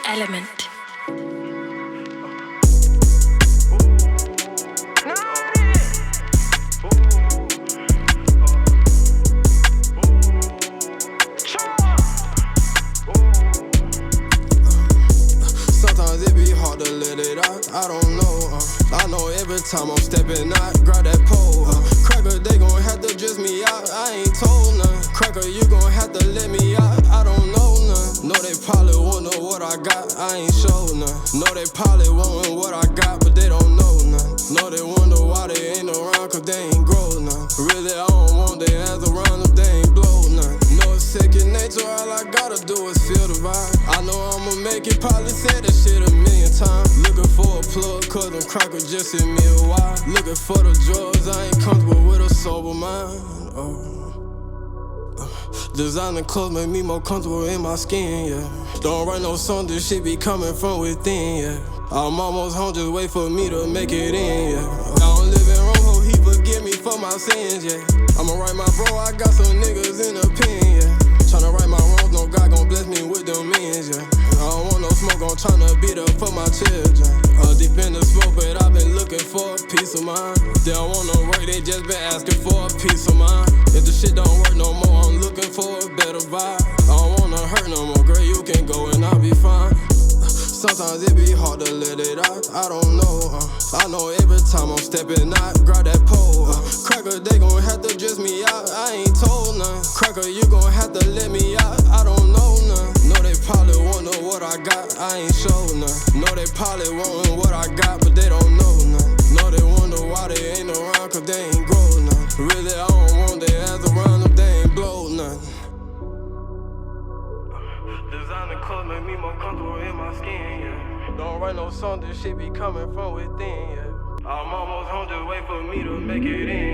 Element. Sometimes it be hard to let it out, I don't know. I know every time I'm stepping out, grab that pole. Cracker, they gon' have to dress me out, I ain't told none. Cracker, you gon' have to let me out, I don't know none. Know they probably wonder what I got, I ain't show none. Know they probably wondering what I got, but they don't know none. Know they wonder why they ain't around, cause they ain't grow none. Really, I don't want their ass around them, they ain't blow none. Know it's second nature, all I gotta do is feel the vibe. I know I'ma make it, probably said that shit a million times. Looking for a plug, cause them crackers just hit me a while. Looking for the drugs, I ain't comfortable with a sober mind. Designer clothes make me more comfortable in my skin, yeah. Don't write no song, this shit be coming from within, yeah. I'm almost home, just wait for me to make it in, yeah. I don't live in Rome, hope he forgive me for my sins, yeah. I'ma write my bro, I got some niggas in the pen, yeah. Tryna right my wrongs, no God gon' bless me with them means, yeah. I don't want no smoke, I'm tryna beat up for my children. Deep in the smoke, but I've been looking for a peace of mind. They don't want no work, they just been asking for a peace of mind. If the shit don't work no more, I'm looking for a better vibe. I don't wanna hurt no more, girl, you can go and I'll be fine. Sometimes it be hard to let it out, I don't know. I know every time I'm stepping out, grab that pole. Cracker, they gon' have to dress me out, I ain't told none. Cracker, you gon' have to let me out, I don't know none. Know they probably wonder what I got, I ain't show none. Know they probably wondering what I got, but they don't know none. Know they wonder why they ain't around, cause they ain't grow none. Really, I don't want their ass around them, they ain't blow none. Designer clothes make me more comfortable in my skin, yeah. Don't write no song, this shit be coming from within, yeah. I'm almost home, just wait for me to make it in.